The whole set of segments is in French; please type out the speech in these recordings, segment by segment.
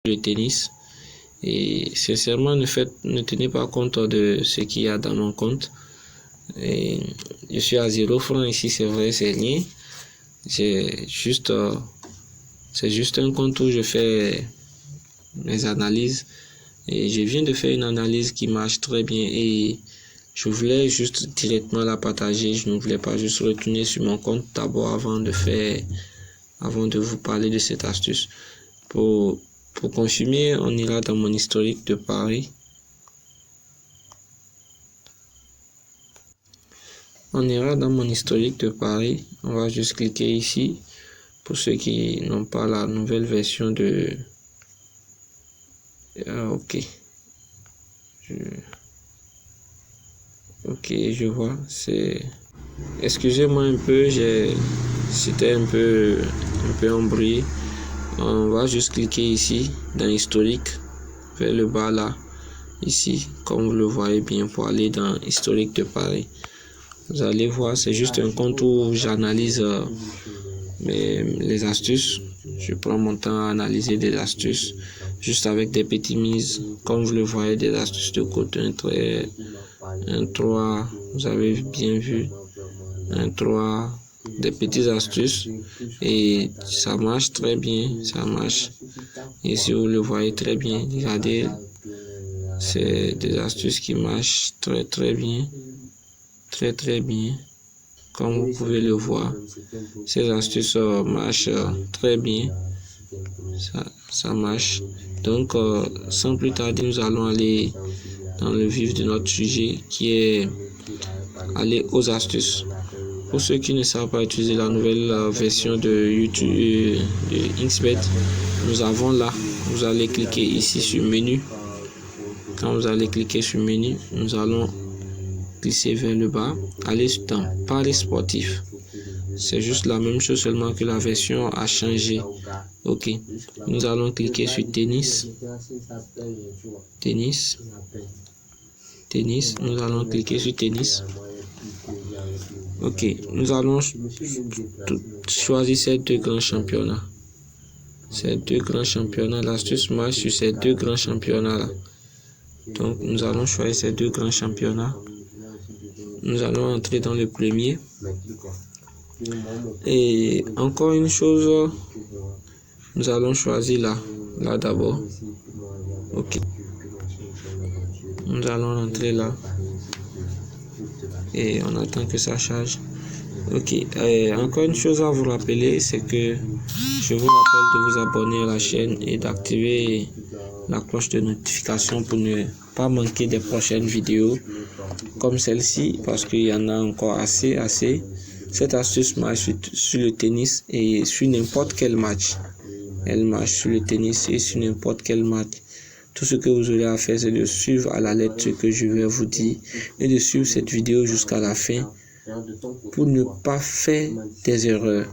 le tennis. Et sincèrement, ne tenez pas compte de ce qu'il y a dans mon compte. Et je suis à 0 francs ici, c'est vrai, c'est rien. C'est juste un compte où je fais mes analyses. Et je viens de faire une analyse qui marche très bien et je voulais juste directement la partager. Je ne voulais pas juste retourner sur mon compte d'abord avant de vous parler de cette astuce. Pour confirmer, on ira dans mon historique de Paris. On ira dans mon historique de Paris. On va juste cliquer ici. Pour ceux qui n'ont pas la nouvelle version de... ok. Ok, je vois. Excusez-moi un peu, c'était un peu embrouillé. On va juste cliquer ici, dans historique, vers le bas là, ici, comme vous le voyez bien, pour aller dans historique de Paris. Vous allez voir, c'est juste un compte où j'analyse les astuces. Je prends mon temps à analyser des astuces, juste avec des petites mises, comme vous le voyez, des astuces de côté, un 3, vous avez bien vu, un 3, des petites astuces, et ça marche très bien, ça marche. Et si vous le voyez très bien, regardez, c'est des astuces qui marchent très bien, très bien. Comme vous pouvez le voir, ces astuces marchent très bien. Ça marche. Donc, sans plus tarder, nous allons aller dans le vif de notre sujet qui est aller aux astuces. Pour ceux qui ne savent pas utiliser la nouvelle version de YouTube, de XBet, nous avons là, vous allez cliquer ici sur menu. Quand vous allez cliquer sur menu, nous allons glisser vers le bas, aller dans Paris sportif. C'est juste la même chose, seulement que la version a changé. Ok, nous allons cliquer sur tennis. Nous allons cliquer sur tennis. Ok, nous allons choisir ces deux grands championnats. L'astuce marche sur ces deux grands championnats-là. Donc, nous allons choisir ces deux grands championnats. Nous allons entrer dans le premier. Et encore une chose, nous allons choisir là d'abord. Ok. Nous allons entrer là. Et on attend que ça charge. Ok. Encore une chose à vous rappeler, c'est que je vous rappelle de vous abonner à la chaîne et d'activer la cloche de notification pour ne pas manquer des prochaines vidéos comme celle-ci, parce qu'il y en a encore assez. Cette astuce marche sur le tennis et sur n'importe quel match. Elle marche sur le tennis et sur n'importe quel match. Tout ce que vous aurez à faire, c'est de suivre à la lettre ce que je vais vous dire et de suivre cette vidéo jusqu'à la fin pour ne pas faire des erreurs.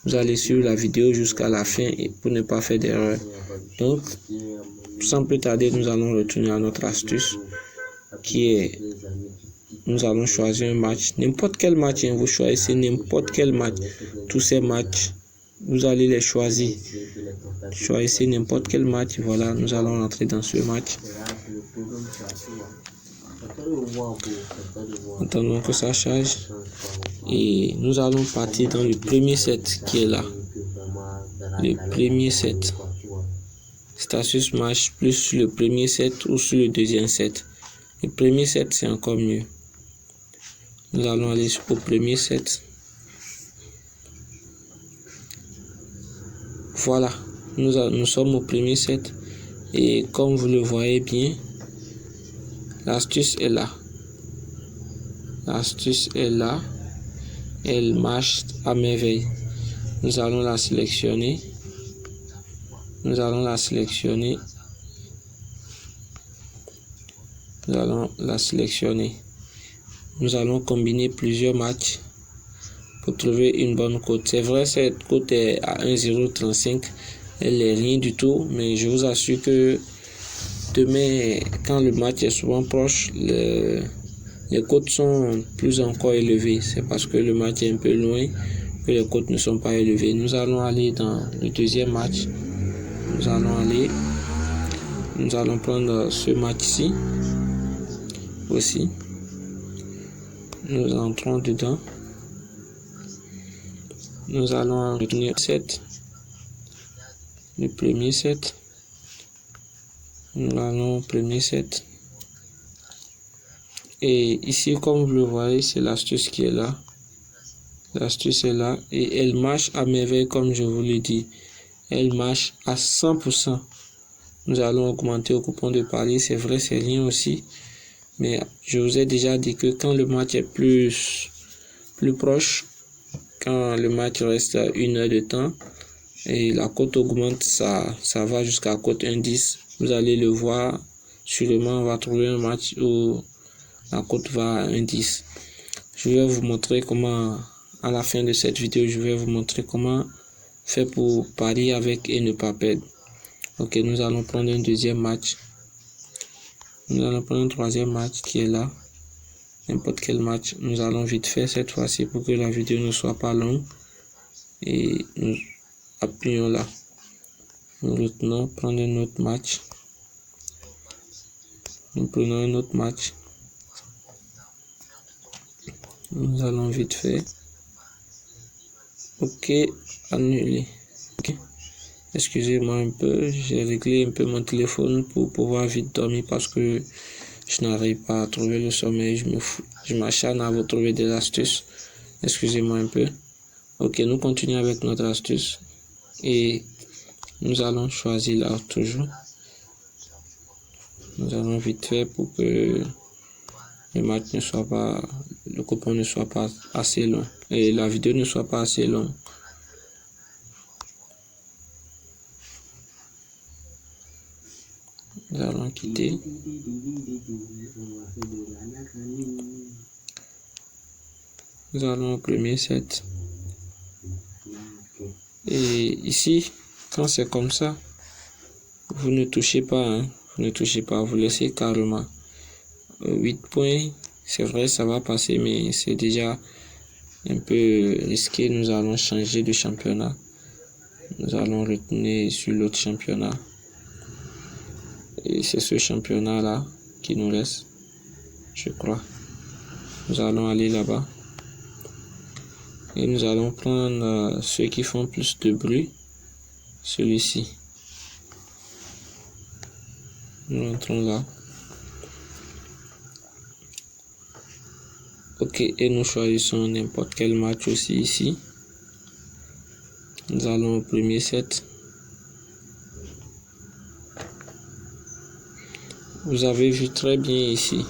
Vous allez suivre la vidéo jusqu'à la fin et pour ne pas faire d'erreurs. Donc, sans plus tarder, nous allons retourner à notre astuce qui est, nous allons choisir un match, n'importe quel match, vous choisissez n'importe quel match. Tous ces matchs, vous allez les choisir. Choisissez n'importe quel match, voilà, nous allons entrer dans ce match. Attendons que ça charge. Et nous allons partir dans le premier set qui est là. Le premier set. Cette astuce marche plus sur le premier set ou sur le deuxième set. Le premier set, c'est encore mieux. Nous allons aller au premier set. Voilà, nous sommes au premier set. Et comme vous le voyez bien, l'astuce est là. L'astuce est là. Elle marche à merveille. Nous allons la sélectionner. Nous allons la sélectionner. Nous allons la sélectionner. Nous allons combiner plusieurs matchs pour trouver une bonne cote. C'est vrai, cette cote est à 1,035. Elle n'est rien du tout, mais je vous assure que demain, quand le match est souvent proche, les cotes sont plus encore élevées. C'est parce que le match est un peu loin que les cotes ne sont pas élevées. Nous allons aller dans le deuxième match. Nous allons aller Nous allons prendre ce match-ci aussi. Nous entrons dedans. Nous allons retenir 7. Le premier set. Nous allons au premier set. Et ici, comme vous le voyez, c'est l'astuce qui est là. L'astuce est là et elle marche à merveille comme je vous l'ai dit. Elle marche à 100%. Nous allons augmenter au coupon de palier. C'est vrai, c'est rien aussi. Mais je vous ai déjà dit que quand le match est plus proche, quand le match reste à 1 heure de temps et la cote augmente, ça va jusqu'à cote 1,10. Vous allez le voir, sûrement on va trouver un match où la cote va à 1,10. Je vais vous montrer comment, à la fin de cette vidéo, je vais vous montrer comment faire pour parier avec et ne pas perdre. Ok, nous allons prendre un deuxième match. Nous allons prendre un troisième match qui est là. N'importe quel match. Nous allons vite faire cette fois-ci pour que la vidéo ne soit pas longue. Et nous appuyons là. Nous retenons, prendre un autre match. Nous prenons un autre match. Nous allons vite faire. Ok, annuler. Ok. Excusez-moi un peu, j'ai réglé un peu mon téléphone pour pouvoir vite dormir parce que je n'arrive pas à trouver le sommeil. Je m'acharne à vous trouver des astuces. Excusez-moi un peu. Ok, nous continuons avec notre astuce. Et nous allons choisir là toujours. Nous allons vite faire pour que le match ne soit pas, le coupon ne soit pas assez long et la vidéo ne soit pas assez longue. Nous allons quitter. Nous allons au premier set. Et ici, quand c'est comme ça, vous ne touchez pas, hein. Vous ne touchez pas, vous laissez carrément. 8 points, c'est vrai, ça va passer, mais c'est déjà un peu risqué. Nous allons changer de championnat. Nous allons retourner sur l'autre championnat. Et c'est ce championnat-là qui nous reste, je crois. Nous allons aller là-bas. Et nous allons prendre ceux qui font plus de bruit. Celui-ci. Nous entrons là. Ok, et nous choisissons n'importe quel match aussi ici. Nous allons au premier set. Vous avez vu très bien ici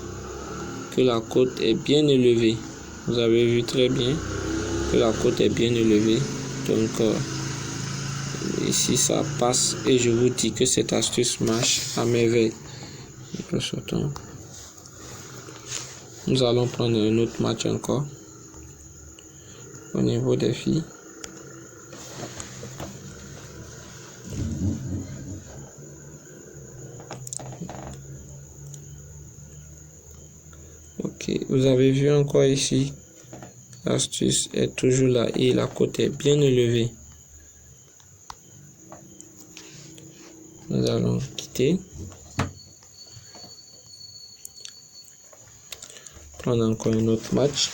que la cote est bien élevée. Vous avez vu très bien que la cote est bien élevée. Donc ici ça passe et je vous dis que cette astuce marche à merveille. Nous allons prendre un autre match encore au niveau des filles. Ok, vous avez vu encore ici, l'astuce est toujours là et la cote est bien élevée. Nous allons quitter. Prendre encore un autre match.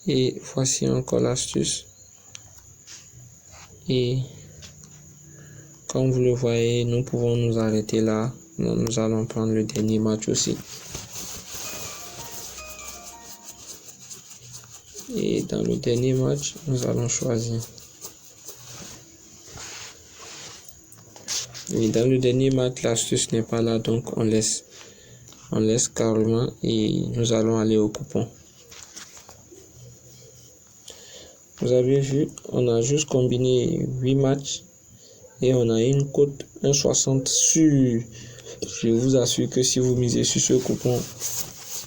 Et voici encore l'astuce. Et comme vous le voyez, nous pouvons nous arrêter là. Nous allons prendre le dernier match aussi. Et dans le dernier match, nous allons choisir. Et dans le dernier match, l'astuce n'est pas là, donc on laisse carrément et nous allons aller au coupon. Vous avez vu, on a juste combiné 8 matchs et on a une cote 1,60 sur. Je vous assure que si vous misez sur ce coupon,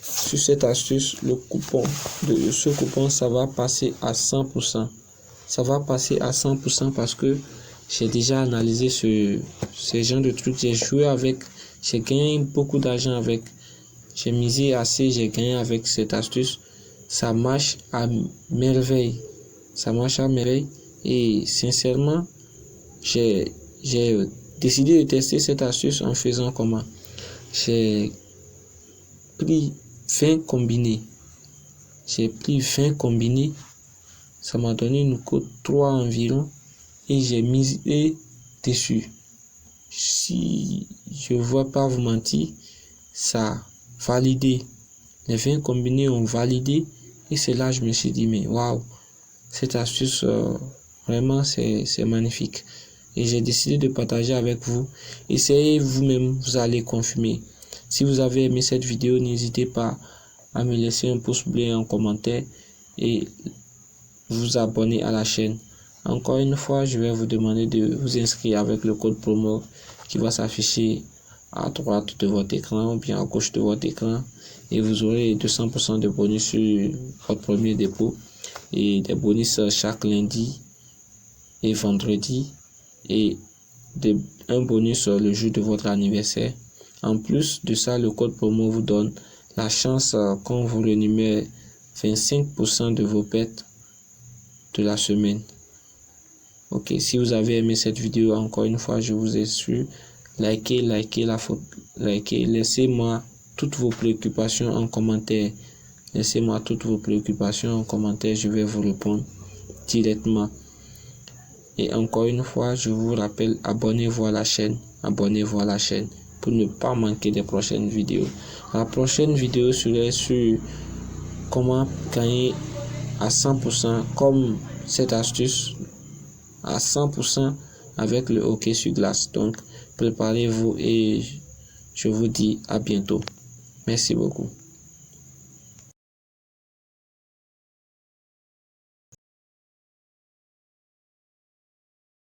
sur cette astuce, le coupon de ce coupon, ça va passer à 100%. Ça va passer à 100% parce que j'ai déjà analysé ce genre de trucs. J'ai joué avec, j'ai gagné beaucoup d'argent avec. J'ai misé assez, j'ai gagné avec cette astuce. Ça marche à merveille. Ça marche à merveille. Et sincèrement, j'ai décidé de tester cette astuce en faisant comment? J'ai pris 20 combinés. Ça m'a donné une cote 3 environ et j'ai misé dessus. Si je ne vais pas vous mentir, ça a validé. Les 20 combinés ont validé et c'est là que je me suis dit, mais waouh, cette astuce, vraiment, c'est magnifique. Et j'ai décidé de partager avec vous. Essayez vous-même, vous allez confirmer. Si vous avez aimé cette vidéo, n'hésitez pas à me laisser un pouce bleu en commentaire et vous abonner à la chaîne. Encore une fois, je vais vous demander de vous inscrire avec le code promo qui va s'afficher à droite de votre écran ou bien à gauche de votre écran et vous aurez 200% de bonus sur votre premier dépôt et des bonus chaque lundi et vendredi et un bonus le jour de votre anniversaire. En plus de ça, le code promo vous donne la chance qu'on vous rémunère 25% de vos pertes de la semaine. Ok, si vous avez aimé cette vidéo, encore une fois, je vous assure, likez la photo, laissez-moi toutes vos préoccupations en commentaire. Laissez-moi toutes vos préoccupations en commentaire, je vais vous répondre directement. Et encore une fois, je vous rappelle, abonnez-vous à la chaîne pour ne pas manquer des prochaines vidéos. La prochaine vidéo serait sur comment gagner à 100% comme cette astuce à 100% avec le hockey sur glace. Donc, préparez-vous et je vous dis à bientôt. Merci beaucoup.